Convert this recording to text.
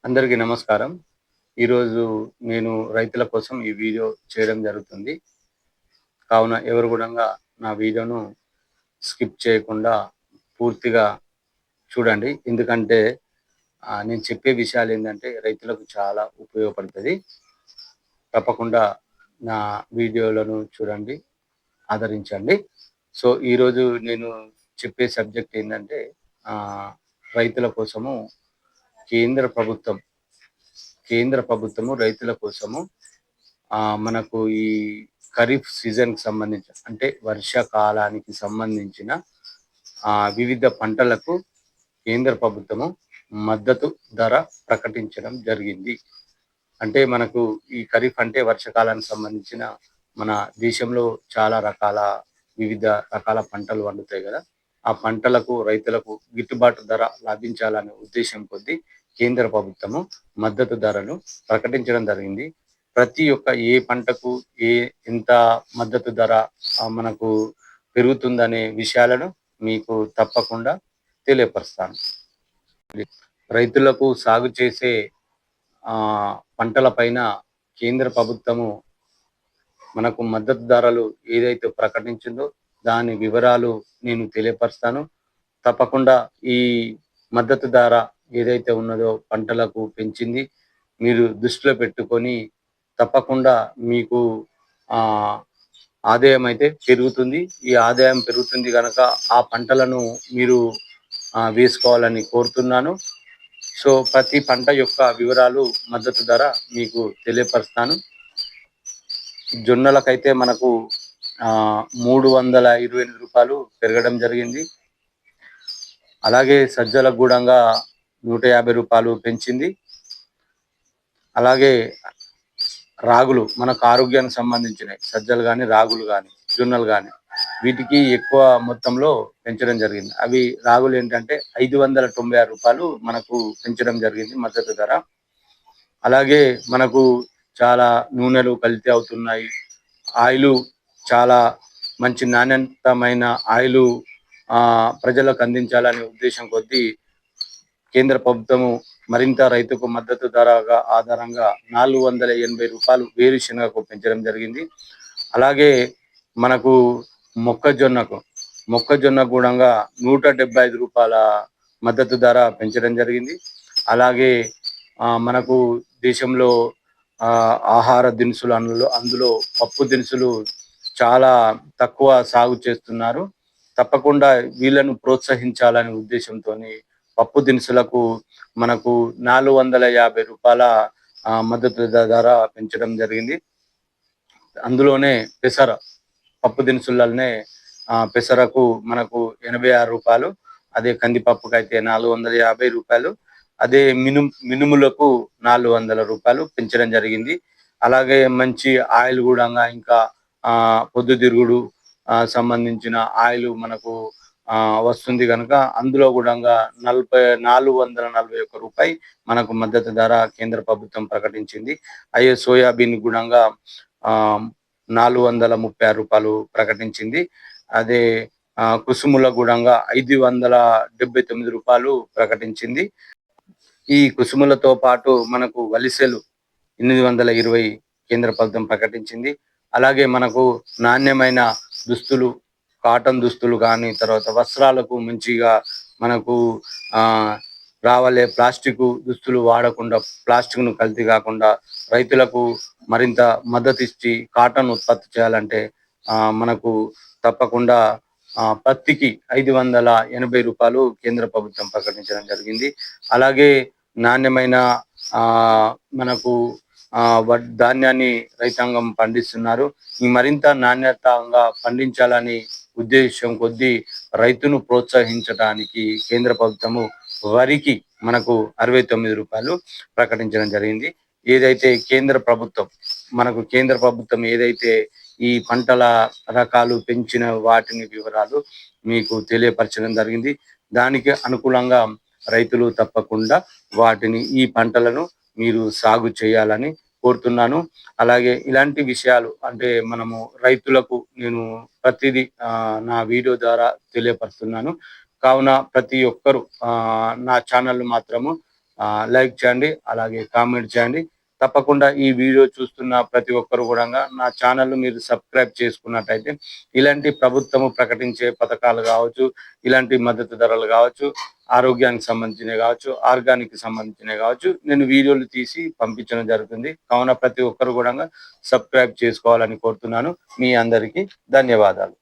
అందరికీ నమస్కారం. ఈరోజు నేను రైతుల కోసం ఈ వీడియో చేయడం జరుగుతుంది. కావున ఎవరు గూడంగా నా వీడియోను స్కిప్ చేయకుండా పూర్తిగా చూడండి. ఎందుకంటే నేను చెప్పే విషయాలేందంటే రైతులకు చాలా ఉపయోగపడుతది. తప్పకుండా నా వీడియోలను చూడండి, ఆదరించండి. సో, ఈరోజు నేను చెప్పే సబ్జెక్ట్ ఏందంటే రైతుల కోసము కేంద్ర ప్రభుత్వం కేంద్ర ప్రభుత్వము రైతుల కోసము మనకు ఈ ఖరీఫ్ సీజన్‌కి సంబంధించి అంటే వర్షాకాలానికి సంబంధించిన వివిధ పంటలకు కేంద్ర ప్రభుత్వము మద్దతు ధర ప్రకటించడం జరిగింది. అంటే మనకు ఈ ఖరీఫ్ అంటే వర్షాకాలానికి సంబంధించిన మన దేశంలో చాలా వివిధ రకాల పంటలు పండుతాయి గదా! ఆ పంటలకు రైతులకు గిట్టుబాటు ధర లభించాలనే ఉద్దేశ్యం కొద్దీ కేంద్ర ప్రభుత్వము మద్దతు ధరను ప్రకటించడం జరిగింది. ప్రతి ఒక్క ఏ పంటకు ఎంత మద్దతు ధర మనకు పెరుగుతుందనే విషయాలను మీకు తప్పకుండా తెలియపరుస్తాను. రైతులకు సాగు చేసే పంటల పైన కేంద్ర ప్రభుత్వము మనకు మద్దతు ధరలు ఏదైతే ప్రకటించిందో దాని వివరాలు నేను తెలియపరుస్తాను. తప్పకుండా ఈ మద్దతు ధర ఏదైతే ఉన్నదో పంటలకు పెంచింది. మీరు దృష్టిలో పెట్టుకొని తప్పకుండా మీకు ఆదాయం అయితే పెరుగుతుంది. ఈ ఆదాయం పెరుగుతుంది గనక ఆ పంటలను మీరు వేసుకోవాలని కోరుతున్నాను. సో, ప్రతి పంట యొక్క వివరాలు, మద్దతు ధర మీకు తెలియపరుస్తాను. జొన్నలకైతే మనకు రూ. 328 పెరగడం జరిగింది. అలాగే సజ్జలకు గూడంగా రూ. 150 పెంచింది. అలాగే రాగులు మనకు ఆరోగ్యానికి సంబంధించినవి సజ్జలు గాని, రాగులు గాని, జొన్నలు గాని వీటికి ఎక్కువ మొత్తంలో పెంచడం జరిగింది. అవి రాగులు ఏంటంటే రూ. 596 మనకు పెంచడం జరిగింది మద్దతు ధర. అలాగే మనకు చాలా నూనెలు కల్తీ అవుతున్నాయి. ఆయిలు చాలా మంచి నాణ్యతమైన ఆయిలు ప్రజలకు అందించాలనే ఉద్దేశం కొద్దీ కేంద్ర ప్రభుత్వము మరింత రైతుకు మద్దతు ధరగా ఆధారంగా రూ. 480 వేరుశెనగకు పెంచడం జరిగింది. అలాగే మనకు మొక్కజొన్న గూడంగా రూ. 175 మద్దతు ధర పెంచడం జరిగింది. అలాగే మనకు దేశంలో ఆహార దినుసులు అందులో పప్పు దినుసులు చాలా తక్కువ సాగు చేస్తున్నారు. తప్పకుండా వీళ్ళను ప్రోత్సహించాలనే ఉద్దేశంతోని పప్పు దినుసులకు మనకు రూ. 450 మద్దతు ధర పెంచడం జరిగింది. అందులోనే పప్పు దినుసులనే పెసరకు మనకు రూ. 86, అదే కందిపప్పుకైతే రూ. 450, అదే మినుములకు రూ. 400 పెంచడం జరిగింది. అలాగే మంచి ఆయిల్ గూడంగా ఇంకా పొద్దుతిరుగుడు సంబంధించిన ఆయిల్ మనకు వస్తుంది కనుక అందులో గూడంగా రూ. 441 మనకు మద్దతు ధర కేంద్ర ప్రభుత్వం ప్రకటించింది. అయ్యే సోయాబీన్ గూడంగా రూ. 436 ప్రకటించింది. అదే కుసుముల గూడంగా రూ. 579 ప్రకటించింది. ఈ కుసుములతో పాటు మనకు వలిసెలు 820 కేంద్ర ప్రభుత్వం ప్రకటించింది. అలాగే మనకు నాణ్యమైన దుస్తులు, కాటన్ దుస్తులు కానీ, తర్వాత వస్త్రాలకు మంచిగా మనకు రావాలే ప్లాస్టిక్ దుస్తులు వాడకుండా, ప్లాస్టిక్ను కల్తీ కాకుండా రైతులకు మరింత మద్దతు ఇచ్చి కాటన్ ఉత్పత్తి చేయాలంటే మనకు తప్పకుండా పత్తికి రూ. 580 కేంద్ర ప్రభుత్వం ప్రకటించడం జరిగింది. అలాగే నాణ్యమైన మనకు ధాన్యాన్ని రైతాంగం పండిస్తున్నారు. ఈ మరింత నాణ్యతంగా పండించాలని ఉద్దేశం కొద్దీ రైతును ప్రోత్సహించడానికి కేంద్ర ప్రభుత్వము వరికి మనకు రూ. 69 ప్రకటించడం జరిగింది. ఏదైతే కేంద్ర ప్రభుత్వం ఏదైతే ఈ పంటల రకాలు పెంచిన వాటిని వివరాలు మీకు తెలియపరచడం జరిగింది. దానికి అనుకూలంగా రైతులు తప్పకుండా ఈ పంటలను మీరు సాగు చేయాలని కోరుతున్నాను. అలాగే ఇలాంటి విషయాలు అంటే మనము రైతులకు నేను ప్రతిదీ నా వీడియో ద్వారా తెలియపరుస్తున్నాను. కావున ప్రతి ఒక్కరు నా ఛానల్ మాత్రము లైక్ చేయండి, అలాగే కామెంట్ చేయండి. తప్పకుండా ఈ వీడియో చూస్తున్న ప్రతి ఒక్కరు కూడా నా ఛానల్ మీరు సబ్స్క్రైబ్ చేసుకున్నట్టయితే ఇలాంటి ప్రభుత్వము ప్రకటించే పథకాలు కావచ్చు, ఇలాంటి మద్దతు ధరలు కావచ్చు, ఆరోగ్యానికి సంబంధించినవి కావచ్చు, ఆర్గానిక్ సంబంధించినవి కావచ్చు, నేను వీడియోలు తీసి పంపించడం జరుగుతుంది. కావున ప్రతి ఒక్కరు కూడా సబ్స్క్రైబ్ చేసుకోవాలని కోరుతున్నాను. మీ అందరికీ ధన్యవాదాలు.